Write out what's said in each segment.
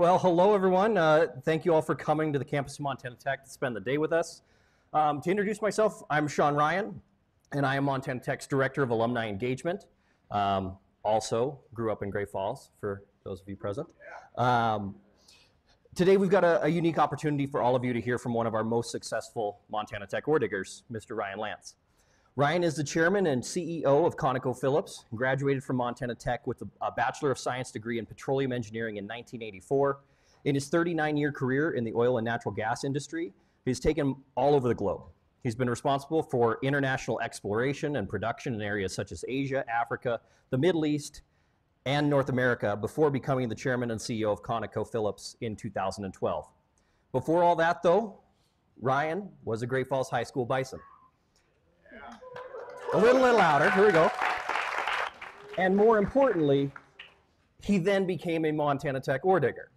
Well, hello everyone. Thank you all for coming to the campus of Montana Tech to spend the day with us. To introduce myself, I'm Sean Ryan, and I am Montana Tech's Director of Alumni Engagement. Also grew up in Great Falls, for those of you present. Today we've got a unique opportunity for all of you to hear from one of our most successful Montana Tech ore diggers, Mr. Ryan Lantz. Ryan is the chairman and CEO of ConocoPhillips, graduated from Montana Tech with a Bachelor of Science degree in Petroleum Engineering in 1984. In his 39-year career in the oil and natural gas industry, he's taken all over the globe. He's been responsible for international exploration and production in areas such as Asia, Africa, the Middle East, and North America before becoming the chairman and CEO of ConocoPhillips in 2012. Before all that, though, Ryan was a Great Falls High School Bison. A little louder, here we go. And more importantly, he then became a Montana Tech ore digger.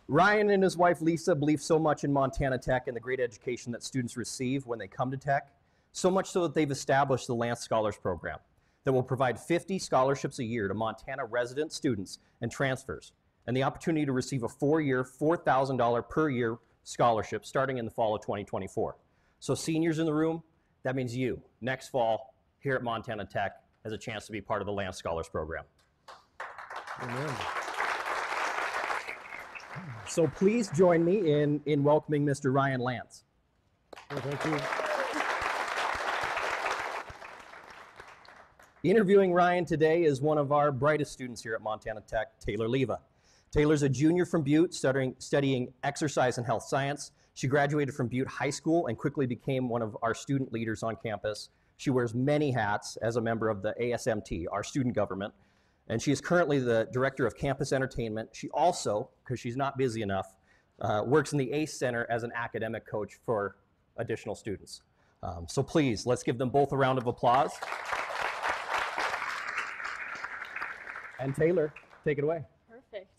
Ryan and his wife Lisa believe so much in Montana Tech and the great education that students receive when they come to Tech, so much so that they've established the Lantz Scholars Program that will provide 50 scholarships a year to Montana resident students and transfers, and the opportunity to receive a 4-year, $4,000 per year scholarship starting in the fall of 2024. So seniors in the room, that means you, next fall, here at Montana Tech, has a chance to be part of the Lantz Scholars Program. Amen. So please join me in welcoming Mr. Ryan Lantz. Thank you. Interviewing Ryan today is one of our brightest students here at Montana Tech, Taylor Leva. Taylor's a junior from Butte, studying exercise and health science. She graduated from Butte High School and quickly became one of our student leaders on campus. She wears many hats as a member of the ASMT, our student government, and she is currently the director of campus entertainment. She also, because she's not busy enough, works in the ACE Center as an academic coach for additional students. So please, let's give them both a round of applause. And Taylor, take it away. Perfect.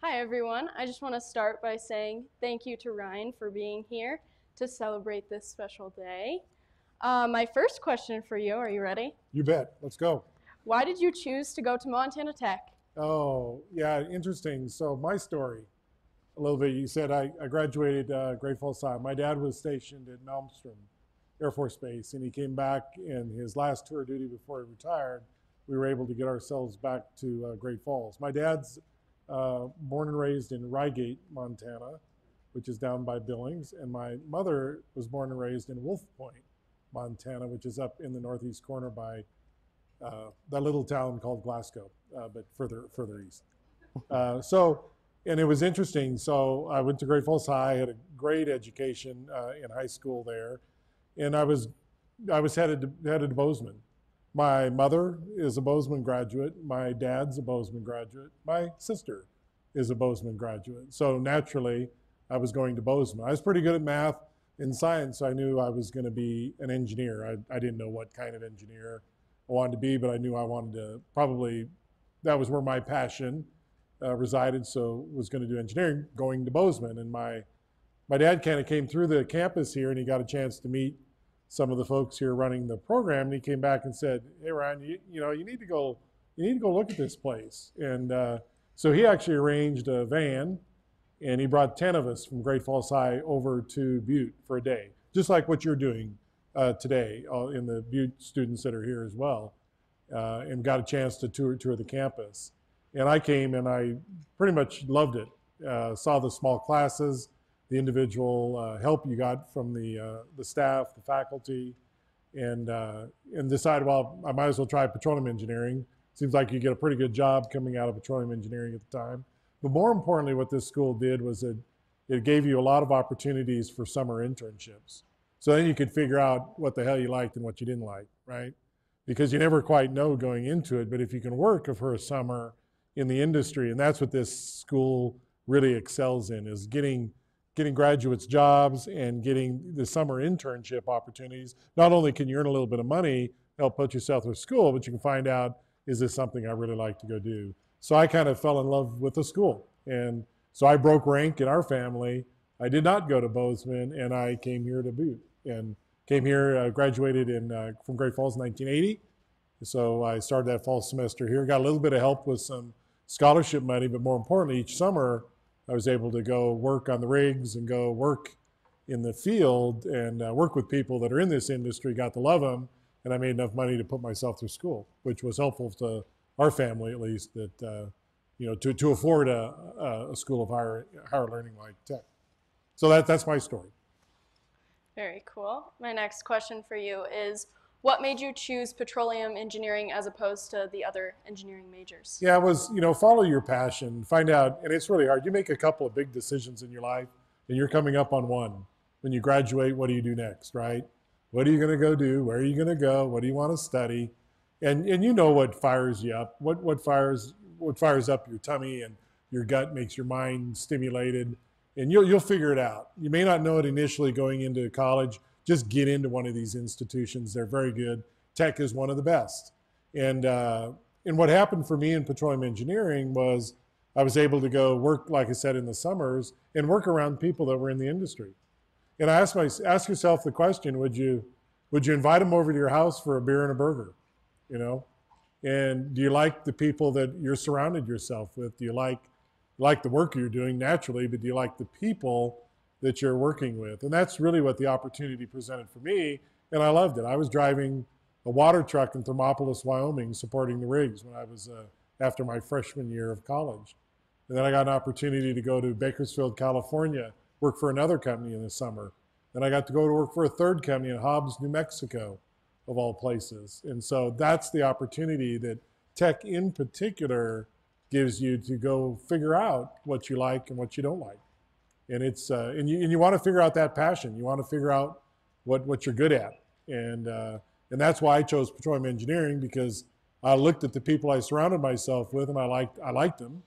Hi, everyone. I just want to start by saying thank you to Ryan for being here to celebrate this special day. My first question for you, are you ready? You bet. Let's go. Why did you choose to go to Montana Tech? Oh, yeah, interesting. So my story, a little bit, you said I graduated Great Falls High. My dad was stationed at Malmstrom Air Force Base, and he came back in his last tour of duty before he retired. We were able to get ourselves back to Great Falls. My dad's born and raised in Rygate, Montana, which is down by Billings, and my mother was born and raised in Wolf Point, Montana, which is up in the northeast corner by that little town called Glasgow, but further east. And it was interesting. So I went to Great Falls High, had a great education in high school there, and I was headed to Bozeman. My mother is a Bozeman graduate. My dad's a Bozeman graduate. My sister is a Bozeman graduate. So naturally, I was going to Bozeman. I was pretty good at math and science, so I knew I was going to be an engineer. I didn't know what kind of engineer I wanted to be, but I knew I wanted to that was where my passion resided, so was going to do engineering, going to Bozeman. And my dad kind of came through the campus here, and he got a chance to meet some of the folks here running the program, and he came back and said, "Hey, Ryan, you need to go look at this place." And so he actually arranged a van, and he brought 10 of us from Great Falls High over to Butte for a day, just like what you're doing today, in the Butte students that are here as well, and got a chance to tour the campus. And I came and I pretty much loved it. Saw the small classes, the individual help you got from the staff, the faculty, and decided, well, I might as well try petroleum engineering. Seems like you get a pretty good job coming out of petroleum engineering at the time. But more importantly, what this school did was it gave you a lot of opportunities for summer internships. So then you could figure out what the hell you liked and what you didn't like, right? Because you never quite know going into it, but if you can work for a summer in the industry, and that's what this school really excels in, is getting graduates jobs and getting the summer internship opportunities. Not only can you earn a little bit of money, help put yourself through school, but you can find out, is this something I really like to go do? So I kind of fell in love with the school. And so I broke rank in our family. I did not go to Bozeman, and I came here to Butte. And came here, graduated from Great Falls in 1980, So I started that fall semester here, got a little bit of help with some scholarship money, but more importantly, each summer I was able to go work on the rigs and go work in the field and work with people that are in this industry, got to love them, and I made enough money to put myself through school, which was helpful to our family at least, that to afford a school of higher learning like Tech. So that's my story. Very cool. My next question for you is, what made you choose petroleum engineering as opposed to the other engineering majors? Yeah, it was, follow your passion, find out, and it's really hard. You make a couple of big decisions in your life, and you're coming up on one. When you graduate, what do you do next, right? What are you going to go do? Where are you going to go? What do you want to study? And you know what fires you up, what fires up your tummy and your gut, makes your mind stimulated, and you'll figure it out. You may not know it initially going into college. Just get into one of these institutions. They're very good. Tech is one of the best. And what happened for me in petroleum engineering was I was able to go work, like I said, in the summers and work around people that were in the industry. And I ask yourself the question, would you invite them over to your house for a beer and a burger? And do you like the people that you're surrounded yourself with? Do you like the work you're doing naturally, but do you like the people that you're working with? And that's really what the opportunity presented for me, and I loved it. I was driving a water truck in Thermopolis, Wyoming, supporting the rigs when I was after my freshman year of college. And then I got an opportunity to go to Bakersfield, California, work for another company in the summer. Then I got to go to work for a third company in Hobbs, New Mexico, of all places. And so that's the opportunity that Tech in particular gives you to go figure out what you like and what you don't like. And it's and you want to figure out that passion. You want to figure out what you're good at, and that's why I chose petroleum engineering, because I looked at the people I surrounded myself with, and I liked them,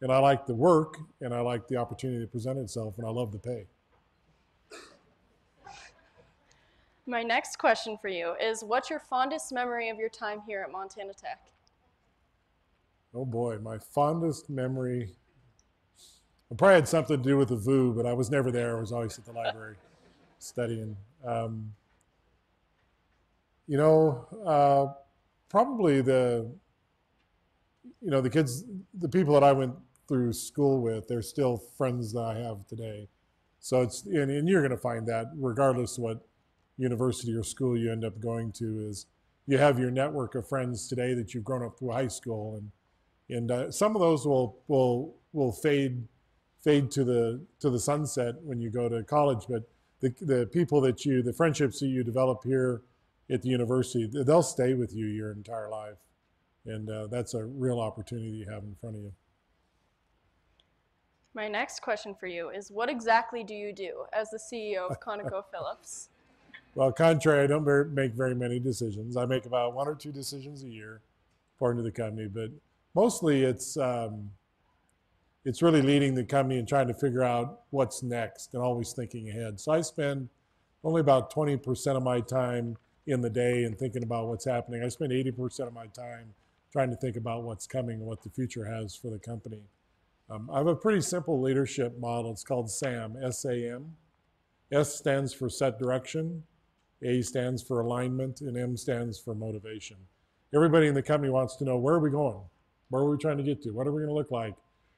and I liked the work, and I liked the opportunity that presented itself, and I loved the pay. My next question for you is, what's your fondest memory of your time here at Montana Tech? Oh boy, my fondest memory. It probably had something to do with the VU, but I was never there. I was always at the library studying. Probably the kids, the people that I went through school with, they're still friends that I have today. So and you're going to find that regardless of what university or school you end up going to, is you have your network of friends today that you've grown up through high school, and some of those will fade to the sunset when you go to college, but the people the friendships that you develop here at the university, they'll stay with you your entire life, and that's a real opportunity you have in front of you. My next question for you is, what exactly do you do as the CEO of ConocoPhillips? Well, contrary, I don't make very many decisions. I make about 1 or 2 decisions a year, according to the company, but mostly it's really leading the company and trying to figure out what's next and always thinking ahead. So I spend only about 20% of my time in the day and thinking about what's happening. I spend 80% of my time trying to think about what's coming and what the future has for the company. I have a pretty simple leadership model. It's called SAM, S-A-M. S stands for set direction, A stands for alignment, and M stands for motivation. Everybody in the company wants to know, where are we going? Where are we trying to get to? What are we going to look like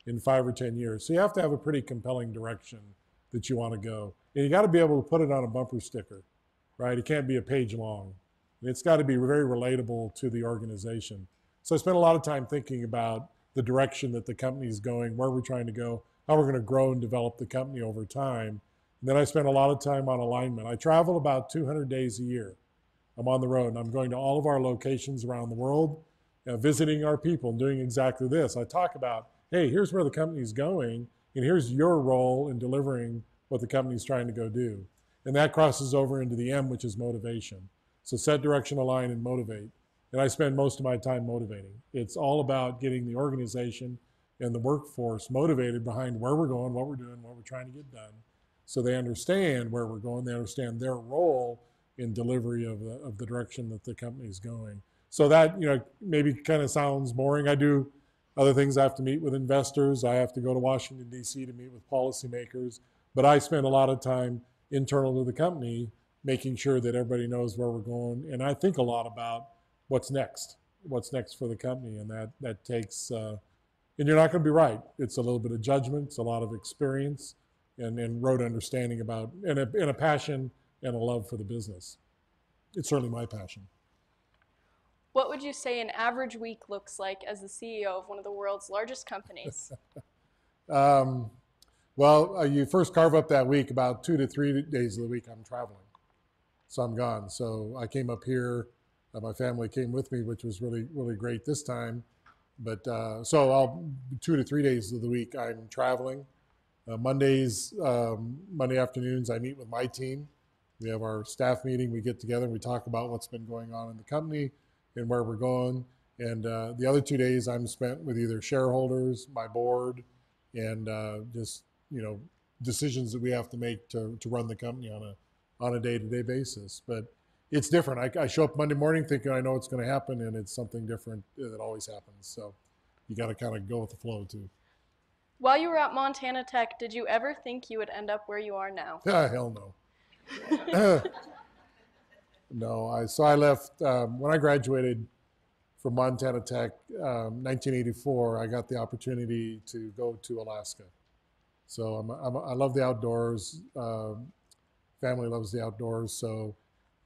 in 5 or 10 years? So you have to have a pretty compelling direction that you want to go. And you got to be able to put it on a bumper sticker, right? It can't be a page long. And it's got to be very relatable to the organization. So I spent a lot of time thinking about the direction that the company is going, where we're trying to go, how we're going to grow and develop the company over time. And then I spent a lot of time on alignment. I travel about 200 days a year. I'm on the road, and I'm going to all of our locations around the world, visiting our people and doing exactly this. I talk about, hey, here's where the company's going, and here's your role in delivering what the company's trying to go do. And that crosses over into the M, which is motivation. So set, direction, align, and motivate. And I spend most of my time motivating. It's all about getting the organization and the workforce motivated behind where we're going, what we're doing, what we're trying to get done, so they understand where we're going, they understand their role in delivery of the direction that the company is going. So that, maybe kind of sounds boring. I do other things. I have to meet with investors. I have to go to Washington, D.C. to meet with policymakers. But I spend a lot of time internal to the company making sure that everybody knows where we're going. And I think a lot about what's next? What's next for the company? And that takes, and you're not going to be right. It's a little bit of judgment, it's a lot of experience, and road understanding about, and a passion and a love for the business. It's certainly my passion. What would you say an average week looks like as the CEO of one of the world's largest companies? Well, you first carve up that week. About 2 to 3 days of the week I'm traveling, so I'm gone. So I came up here. My family came with me, which was really, really great this time. But so I'll 2 to 3 days of the week I'm traveling. Monday afternoons, I meet with my team. We have our staff meeting. We get together and we talk about what's been going on in the company and where we're going. And the other 2 days I'm spent with either shareholders, my board, and just decisions that we have to make to run the company on a day-to-day basis. But it's different. I show up Monday morning thinking I know what's going to happen, and it's something different that always happens. So you got to kind of go with the flow too. While you were at Montana Tech, did you ever think you would end up where you are now? Hell no. No. So I left when I graduated from Montana Tech, 1984. I got the opportunity to go to Alaska. So I love the outdoors. Family loves the outdoors. So,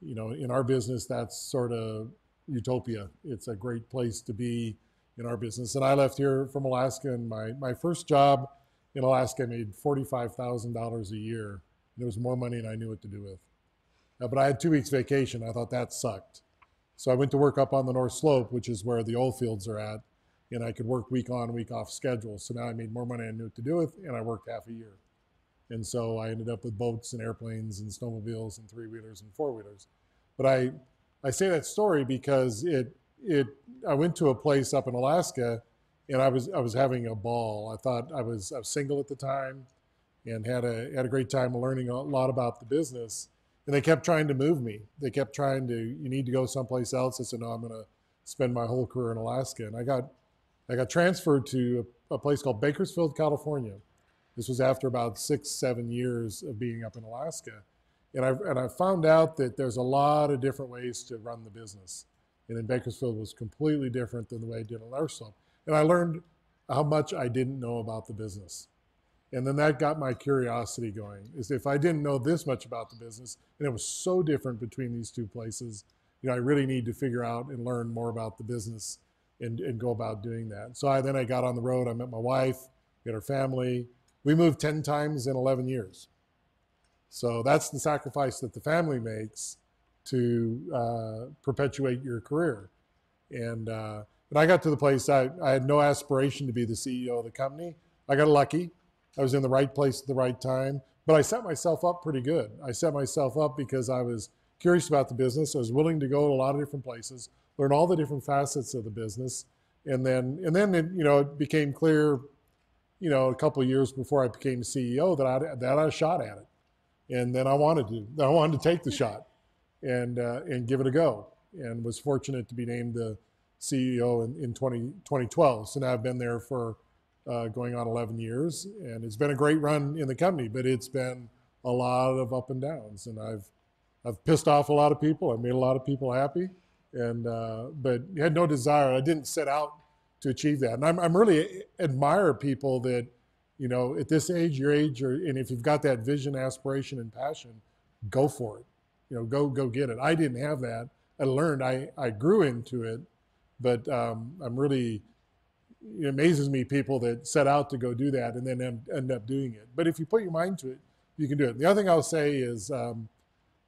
in our business, that's sort of utopia. It's a great place to be in our business. And I left here from Alaska, and my first job in Alaska, I made $45,000 a year. And it was more money than I knew what to do with. But I had 2 weeks vacation. I thought that sucked. So I went to work up on the North Slope, which is where the oil fields are at. And I could work week on, week off schedule. So now I made more money than I knew what to do with, and I worked half a year. And so I ended up with boats and airplanes and snowmobiles and 3-wheelers and 4-wheelers. But I say that story because I went to a place up in Alaska, and I was having a ball. I thought I was single at the time, and had a great time learning a lot about the business. And they kept trying to move me. They kept trying to, you need to go someplace else. I said, no, I'm going to spend my whole career in Alaska. And I got transferred to a place called Bakersfield, California. This was after about 6-7 years of being up in Alaska. And I found out that there's a lot of different ways to run the business. And in Bakersfield was completely different than the way I did in North Slope. And I learned how much I didn't know about the business. And then that got my curiosity going. Is if I didn't know this much about the business, and it was so different between these 2 places, I really need to figure out and learn more about the business and go about doing that. So then I got on the road. I met my wife, we had our family. We moved 10 times in 11 years. So that's the sacrifice that the family makes to perpetuate your career. And I got to the place, I had no aspiration to be the CEO of the company. I got lucky. I was in the right place at the right time, but I set myself up pretty good. I set myself up because I was curious about the business. I was willing to go to a lot of different places, learn all the different facets of the business. And then it became clear, a couple of years before I became CEO that I had a shot at it. And then I wanted to take the shot and give it a go, and was fortunate to be named the CEO in 2012. So now I've been there for going on 11 years, and it's been a great run in the company, but it's been a lot of up and downs, and I've pissed off a lot of people. I've made a lot of people happy, and but had no desire. I didn't set out to achieve that, and I'm really admire people that, at this age, your age, and if you've got that vision, aspiration, and passion, go for it. Go get it. I didn't have that. I learned. I grew into it, but I'm really. It amazes me people that set out to go do that and then end up doing it. But if you put your mind to it, you can do it. The other thing I'll say is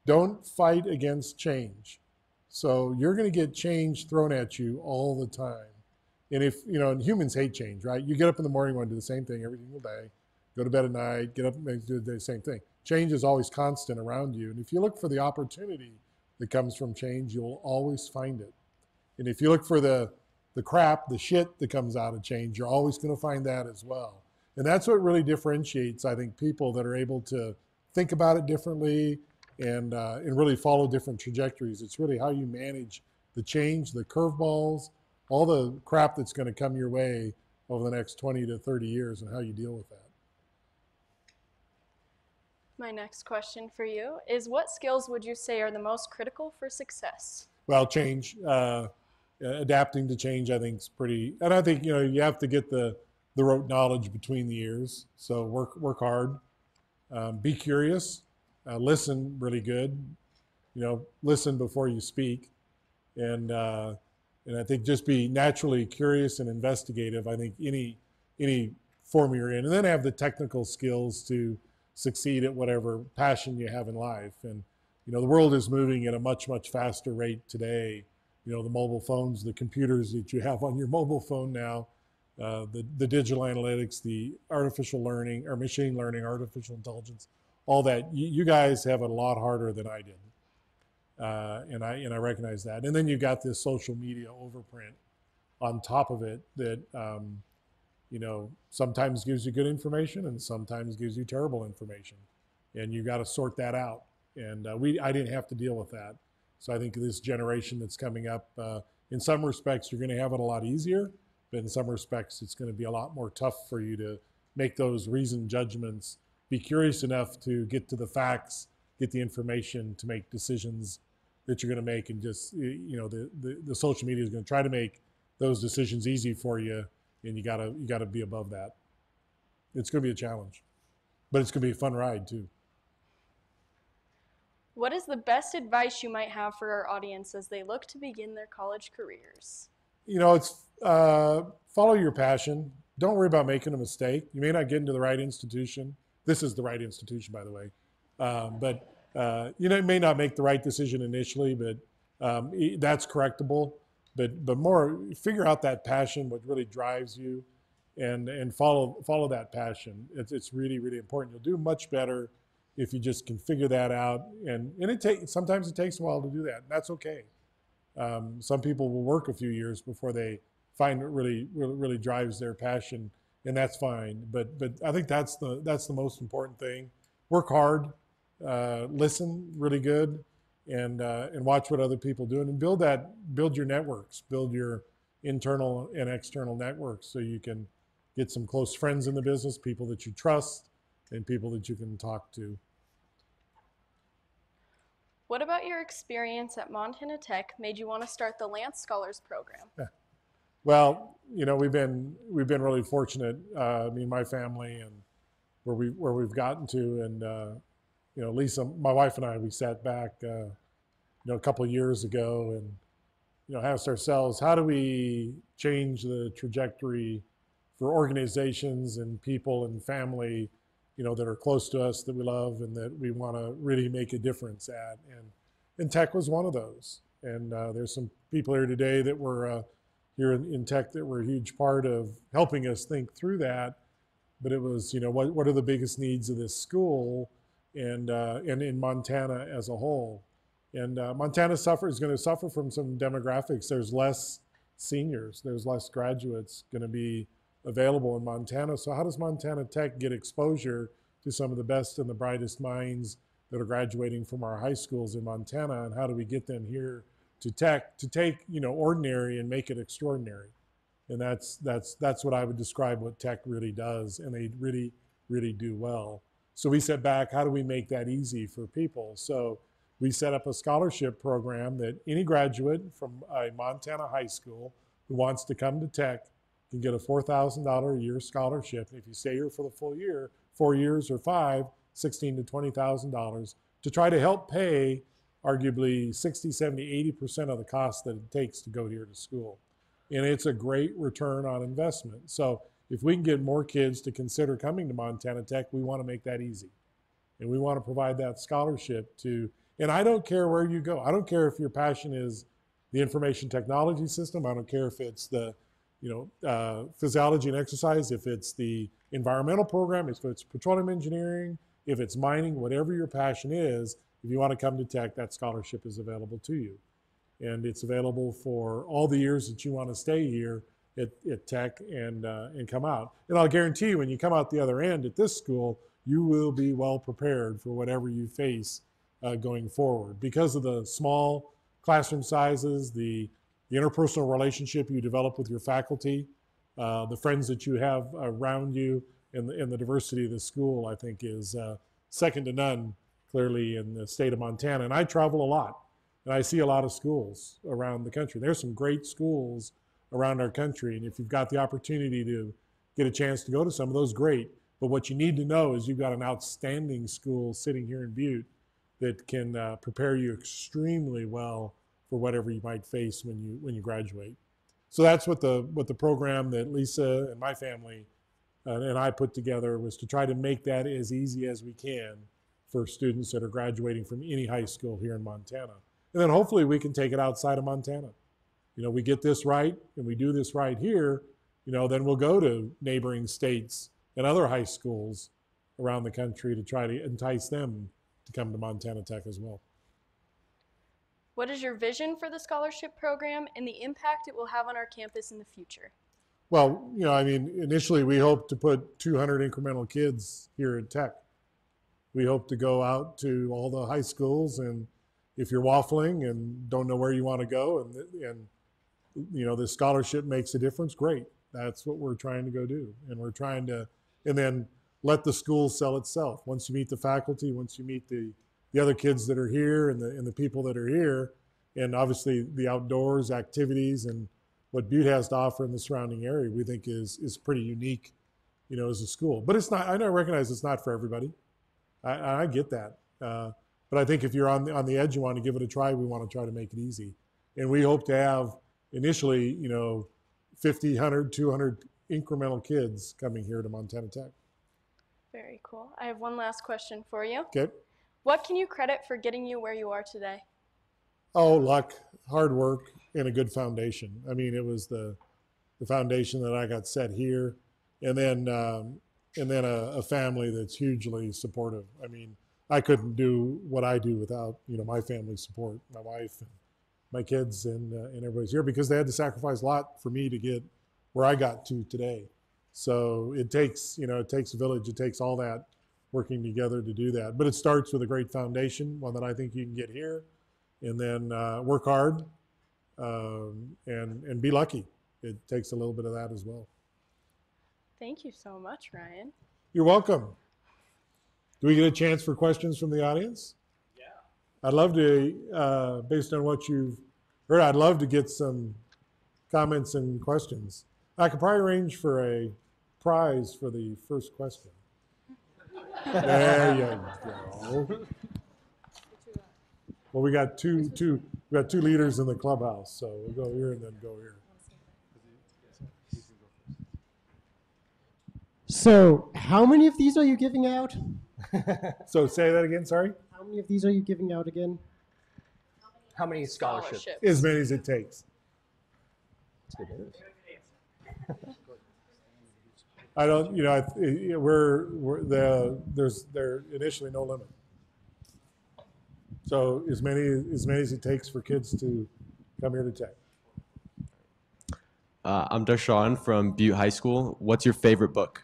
don't fight against change. So you're going to get change thrown at you all the time. And and humans hate change, right? You get up in the morning, want to do the same thing every single day, go to bed at night, get up and do the same thing. Change is always constant around you. And if you look for the opportunity that comes from change, you'll always find it. And if you look for the crap, the shit that comes out of change, you're always going to find that as well. And that's what really differentiates, I think, people that are able to think about it differently and really follow different trajectories. It's really how you manage the change, the curveballs, all the crap that's going to come your way over the next 20 to 30 years, and how you deal with that. My next question for you is, what skills would you say are the most critical for success? Well, change. adapting to change, I think, is pretty. And I think you have to get the rote knowledge between the ears. So work hard, be curious, listen really good. Listen before you speak, and I think just be naturally curious and investigative. I think any form you're in, and then have the technical skills to succeed at whatever passion you have in life. And the world is moving at a much faster rate today. The mobile phones, the computers that you have on your mobile phone now, the digital analytics, the artificial learning or machine learning, artificial intelligence, all that. You guys have it a lot harder than I did. And I recognize that. And then you've got this social media overprint on top of it that sometimes gives you good information and sometimes gives you terrible information, and you got to sort that out. And I didn't have to deal with that. So I think this generation that's coming up, in some respects, you're going to have it a lot easier, but in some respects, it's going to be a lot more tough for you to make those reasoned judgments, be curious enough to get to the facts, get the information to make decisions that you're going to make. And just, the social media is going to try to make those decisions easy for you, and you gotta be above that. It's going to be a challenge, but it's going to be a fun ride too. What is the best advice you might have for our audience as they look to begin their college careers? It's follow your passion. Don't worry about making a mistake. You may not get into the right institution. This is the right institution, by the way. But you may not make the right decision initially, but that's correctable. But more, figure out that passion, what really drives you, and follow that passion. It's really, really important. You'll do much better if you just can figure that out. And sometimes it takes a while to do that. That's okay. Some people will work a few years before they find what really drives their passion, and that's fine. But I think that's the most important thing. Work hard, listen really good, and watch what other people do, and build your networks, build your internal and external networks, so you can get some close friends in the business, people that you trust, and people that you can talk to. What about your experience at Montana Tech made you want to start the Lance Scholars Program? Yeah. Well, we've been really fortunate, me and my family, and where we've gotten to, and Lisa, my wife, and I, we sat back, a couple of years ago, and asked ourselves, how do we change the trajectory for organizations and people and family, that are close to us, that we love, and that we want to really make a difference at. And tech was one of those. And there's some people here today that were here in tech that were a huge part of helping us think through that. But it was, what are the biggest needs of this school and in Montana as a whole. And Montana is going to suffer from some demographics. There's less seniors, there's less graduates going to be available in Montana. So how does Montana Tech get exposure to some of the best and the brightest minds that are graduating from our high schools in Montana? And how do we get them here to Tech to take, ordinary and make it extraordinary? And that's what I would describe what Tech really does, and they really, really do well. So we sat back, how do we make that easy for people? So we set up a scholarship program that any graduate from a Montana high school who wants to come to Tech can get a $4,000 a year scholarship. And if you stay here for the full year, 4 years or 5, $16,000 to $20,000 to try to help pay arguably 60, 70, 80% of the cost that it takes to go here to school. And it's a great return on investment. So if we can get more kids to consider coming to Montana Tech, we want to make that easy. And we want to provide that scholarship to, and I don't care where you go. I don't care if your passion is the information technology system. I don't care if it's the physiology and exercise, if it's the environmental program, if it's petroleum engineering, if it's mining, whatever your passion is, if you want to come to Tech, that scholarship is available to you. And it's available for all the years that you want to stay here at Tech and come out. And I'll guarantee you, when you come out the other end at this school, you will be well prepared for whatever you face going forward. Because of the small classroom sizes, the interpersonal relationship you develop with your faculty, the friends that you have around you, and the diversity of the school, I think, is second to none, clearly, in the state of Montana. And I travel a lot. And I see a lot of schools around the country. There's some great schools around our country. And if you've got the opportunity to get a chance to go to some of those, great. But what you need to know is you've got an outstanding school sitting here in Butte that can prepare you extremely well for whatever you might face when you graduate. So that's what the program that Lisa and my family and I put together was to try to make that as easy as we can for students that are graduating from any high school here in Montana. And then hopefully we can take it outside of Montana. You know, we get this right and we do this right here, you know, then we'll go to neighboring states and other high schools around the country to try to entice them to come to Montana Tech as well. What is your vision for the scholarship program and the impact it will have on our campus in the future? Well, you know, I mean, initially we hope to put 200 incremental kids here at Tech. We hope to go out to all the high schools, and if you're waffling and don't know where you want to go, and you know, the scholarship makes a difference, great. That's what we're trying to go do. And we're trying to, and then let the school sell itself. Once you meet the faculty, once you meet the other kids that are here and the people that are here, and obviously the outdoors activities and what Butte has to offer in the surrounding area, we think is pretty unique, you know, as a school. But it's not, I recognize it's not for everybody. I get that. But I think if you're on the edge, you want to give it a try, we want to try to make it easy. And we hope to have initially, you know, 50, 100, 200 incremental kids coming here to Montana Tech. Very cool. I have one last question for you. Okay. What can you credit for getting you where you are today? Oh, luck, hard work, and a good foundation. I mean, it was the foundation that I got set here, and then a family that's hugely supportive. I mean, I couldn't do what I do without, you know, my family support, my wife and my kids and everybody's here, because they had to sacrifice a lot for me to get where I got to today. So it takes, you know, it takes a village. It takes all that working together to do that. But it starts with a great foundation, one that I think you can get here, and then work hard and be lucky. It takes a little bit of that as well. Thank you so much, Ryan. You're welcome. Do we get a chance for questions from the audience? Yeah. I'd love to, based on what you've heard, I'd love to get some comments and questions. I could probably arrange for a prize for the first question. There you go. Well, we got two leaders in the clubhouse, so we'll go here and then go here. So, how many of these are you giving out? So say that again, sorry? How many of these are you giving out again? How many scholarships? As many as it takes. That's good news. I don't, you know, there's initially no limit. So as many as it takes for kids to come here to Tech. I'm Darshan from Butte High School. What's your favorite book?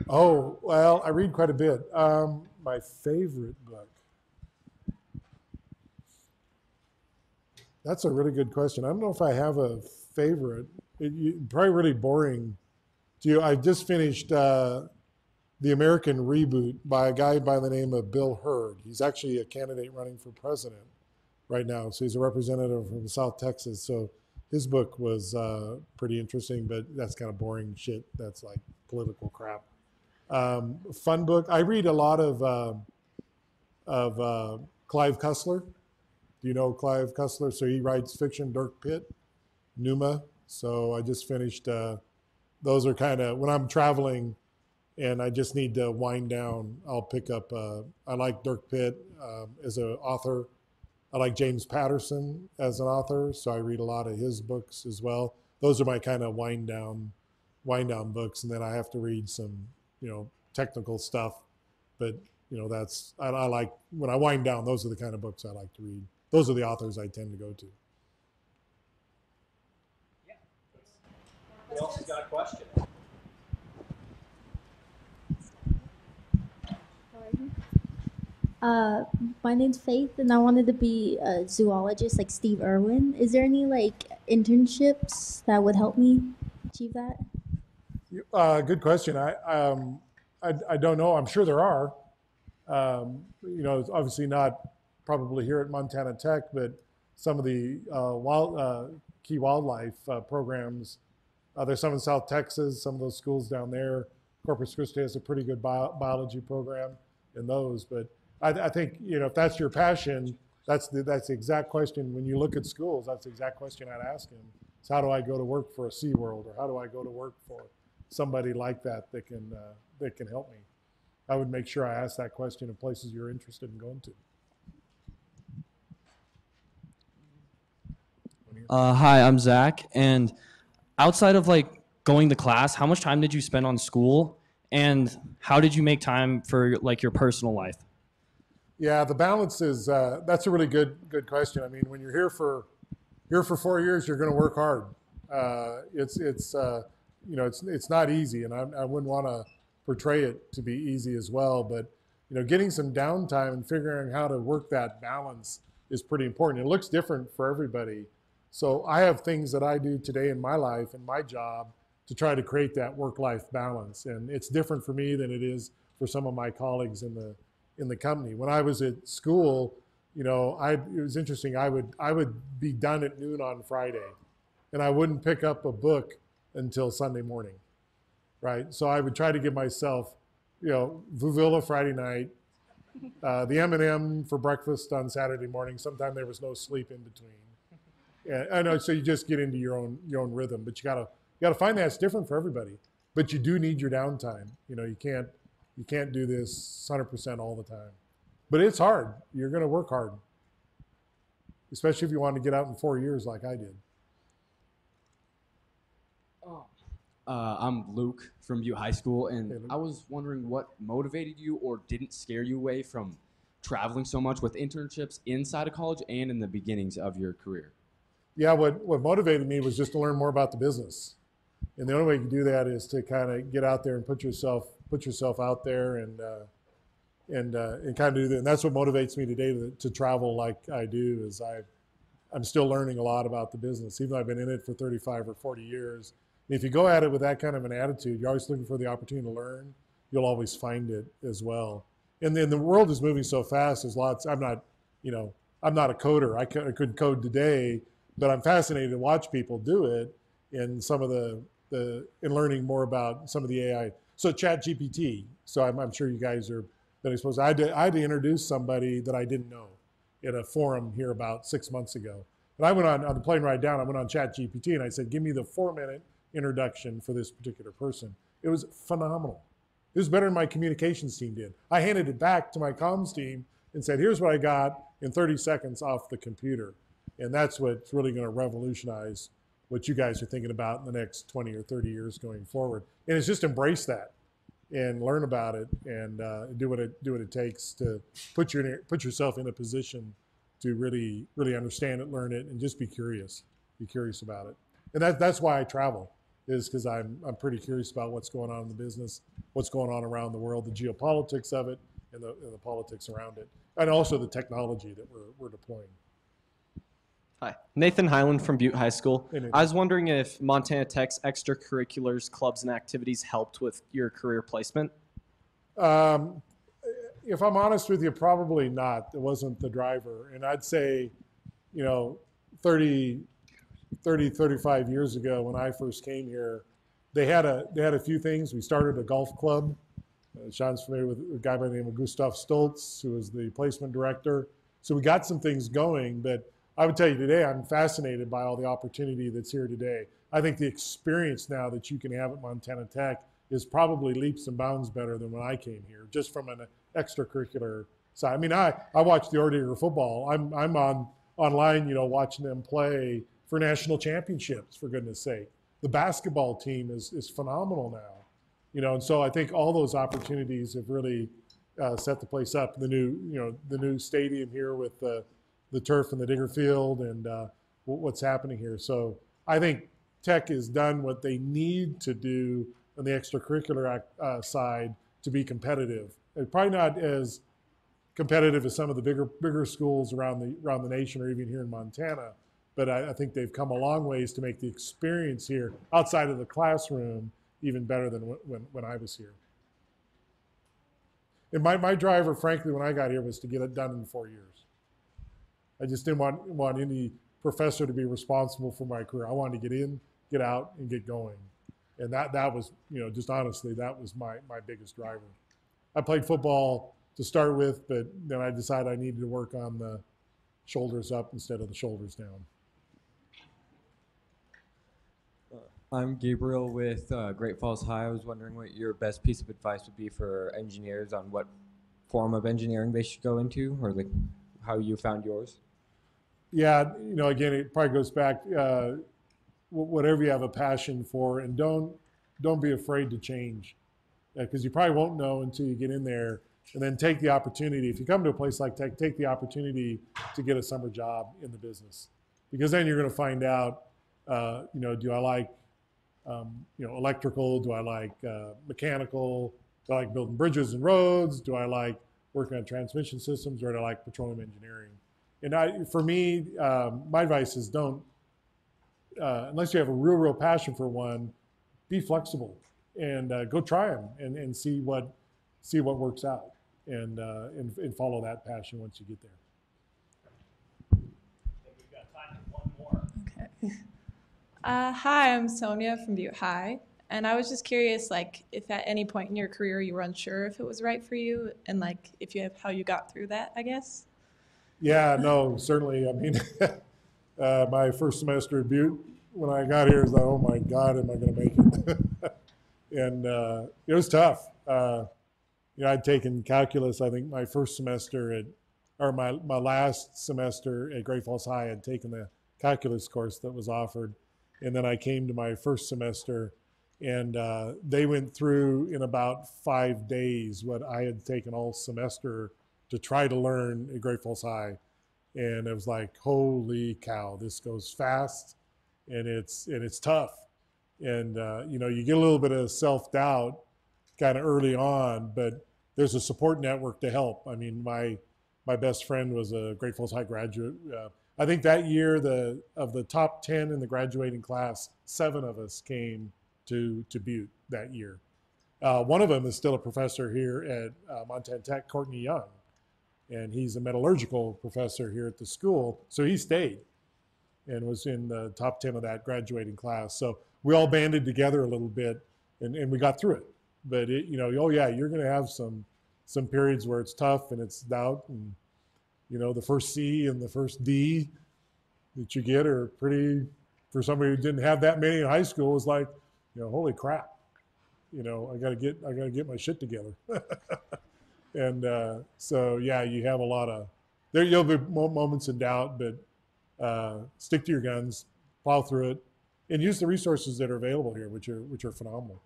Oh, well, I read quite a bit. My favorite book. That's a really good question. I don't know if I have a favorite. Probably really boring to you. I just finished The American Reboot by a guy by the name of Bill Hurd. He's actually a candidate running for president right now. So he's a representative from South Texas. So his book was pretty interesting, but that's kind of boring shit. That's like political crap. Fun book. I read a lot of Clive Cussler. Do you know Clive Cussler? So he writes fiction, Dirk Pitt, Numa. So I just finished, those are kind of, when I'm traveling and I just need to wind down, I'll pick up, I like Dirk Pitt as an author. I like James Patterson as an author, so I read a lot of his books as well. Those are my kind of wind down books, and then I have to read some, you know, technical stuff. But you know, that's I like when I wind down. Those are the kind of books I like to read. Those are the authors I tend to go to. Yeah. Who else has got a question? My name's Faith, and I wanted to be a zoologist like Steve Irwin. Is there any like internships that would help me achieve that? Good question. I don't know. I'm sure there are. You know, it's obviously not probably here at Montana Tech, but some of the key wildlife programs. There's some in South Texas, some of those schools down there. Corpus Christi has a pretty good biology program in those. But I think, if that's your passion, that's the exact question. When you look at schools, that's the exact question I'd ask him. Is how do I go to work for a SeaWorld, or how do I go to work for somebody like that can help me? I would make sure I ask that question in places you're interested in going to. Hi, I'm Zach, and outside of going to class, how much time did you spend on school, and how did you make time for your personal life? Yeah, the balance is that's a really good question. I mean, when you're here for 4 years, you're going to work hard. It's not easy, and I wouldn't want to portray it to be easy as well. But getting some downtime and figuring how to work that balance is pretty important. It looks different for everybody. So I have things that I do today in my life and my job to try to create that work-life balance, and it's different for me than it is for some of my colleagues in the company. When I was at school, it was interesting. I would be done at noon on Friday, and I wouldn't pick up a book until Sunday morning, right? So I would try to give myself, Vuvilla Friday night, the M&M for breakfast on Saturday morning. Sometimes there was no sleep in between. Yeah, I know. So you just get into your own rhythm, but you gotta find that it's different for everybody. But you do need your downtime. You can't do this 100% all the time. But it's hard. You're going to work hard, especially if you want to get out in 4 years like I did. I'm Luke from Butte High School, and I was wondering what motivated you or didn't scare you away from traveling so much with internships inside of college and in the beginnings of your career. Yeah, what motivated me was just to learn more about the business, and the only way you can do that is to kind of get out there and put yourself out there and kind of do that. And that's what motivates me today to travel like I do. Is I'm still learning a lot about the business, even though I've been in it for 35 or 40 years. And if you go at it with that kind of an attitude, you're always looking for the opportunity to learn. You'll always find it as well. And then the world is moving so fast. There's lots. I'm not a coder. I couldn't code today. But I'm fascinated to watch people do it in some of in learning more about some of the AI. So ChatGPT. So I'm sure you guys are been exposed. I had to introduce somebody that I didn't know at a forum here about 6 months ago. And I went on the plane ride down. I went on ChatGPT and I said, "Give me the 4-minute introduction for this particular person." It was phenomenal. It was better than my communications team did. I handed it back to my comms team and said, "Here's what I got in 30 seconds off the computer." And that's what's really going to revolutionize what you guys are thinking about in the next 20 or 30 years going forward. And it's just embrace that and learn about it and do what it takes to put yourself in a position to really understand it, learn it, and just be curious about it. And that's why I travel, is because I'm pretty curious about what's going on in the business, what's going on around the world, the geopolitics of it, and the politics around it, and also the technology that we're deploying. Hi, Nathan Highland from Butte High School. Hey, Nathan. I was wondering if Montana Tech's extracurriculars, clubs, and activities helped with your career placement. If I'm honest with you, probably not. It wasn't the driver. And I'd say, 35 years ago when I first came here, they had a few things. We started a golf club. Sean's familiar with a guy by the name of Gustav Stoltz, who was the placement director. So we got some things going, but I would tell you today, I'm fascinated by all the opportunity that's here today. I think the experience now that you can have at Montana Tech is probably leaps and bounds better than when I came here, just from an extracurricular side. I mean, I watch the Oregon football. I'm online, watching them play for national championships, for goodness sake. The basketball team is phenomenal now, and so I think all those opportunities have really set the place up. The new stadium here with the turf and the digger field and what's happening here. So I think Tech has done what they need to do on the extracurricular side to be competitive. It's probably not as competitive as some of the bigger schools around the nation or even here in Montana, but I think they've come a long ways to make the experience here outside of the classroom even better than when I was here. And my driver, frankly, when I got here was to get it done in 4 years. I just didn't want any professor to be responsible for my career. I wanted to get in, get out, and get going. And that was, just honestly, that was my biggest driver. I played football to start with, but then I decided I needed to work on the shoulders up instead of the shoulders down. I'm Gabriel with Great Falls High. I was wondering what your best piece of advice would be for engineers on what form of engineering they should go into, or like how you found yours. Yeah, again, it probably goes back, whatever you have a passion for, and don't be afraid to change, because you probably won't know until you get in there, and then take the opportunity. If you come to a place like Tech, take the opportunity to get a summer job in the business, because then you're going to find out, do I like, electrical? Do I like mechanical? Do I like building bridges and roads? Do I like working on transmission systems, or do I like petroleum engineering? And for me, my advice is don't, unless you have a real passion for one, be flexible and go try them and see what works out, and follow that passion once you get there. I think we've got time for one more. Okay. Hi, I'm Sonia from Butte High, and I was just curious, like, if at any point in your career you were unsure if it was right for you, and like if you have how you got through that, I guess. Yeah, no, certainly. I mean, my first semester at Butte, when I got here, I was like, oh my God, am I going to make it? And it was tough. I'd taken calculus, I think my first semester my last semester at Great Falls High, I'd taken the calculus course that was offered. And then I came to my first semester, and they went through in about 5 days what I had taken all semester to try to learn at Great Falls High. And it was like, holy cow, this goes fast, and it's tough. And you get a little bit of self-doubt kind of early on, but there's a support network to help. I mean, my best friend was a Great Falls High graduate. I think that year, of the top 10 in the graduating class, 7 of us came to Butte that year. One of them is still a professor here at Montana Tech, Courtney Young, and he's a metallurgical professor here at the school. So he stayed and was in the top 10 of that graduating class. So we all banded together a little bit, and we got through it. But oh yeah, you're going to have some periods where it's tough and it's doubt, and the first C and the first D that you get are pretty, for somebody who didn't have that many in high school, is like, holy crap, I gotta get my shit together. And so yeah, you have a lot of, you'll be moments in doubt, but stick to your guns, plow through it, and use the resources that are available here, which are phenomenal.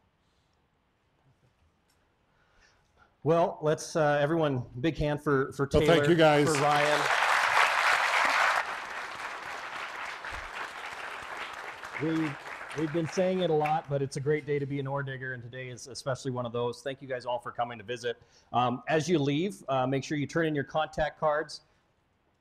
Well, let's everyone, big hand for Taylor, thank you guys, for Ryan. We've been saying it a lot, but it's a great day to be an ore digger, and today is especially one of those. Thank you guys all for coming to visit. As you leave, make sure you turn in your contact cards.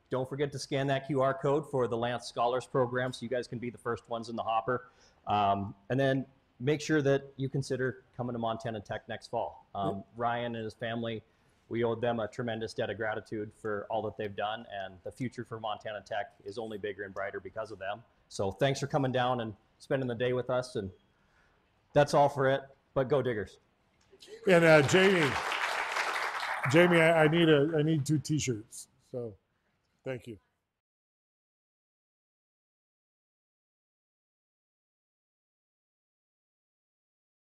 Don't forget to scan that QR code for the Lance Scholars Program, so you guys can be the first ones in the hopper. And then make sure that you consider coming to Montana Tech next fall. Ryan and his family, we owe them a tremendous debt of gratitude for all that they've done, and the future for Montana Tech is only bigger and brighter because of them. So thanks for coming down and spending the day with us, and that's all for it, but go Diggers. And Jamie, I need 2 t-shirts, so thank you.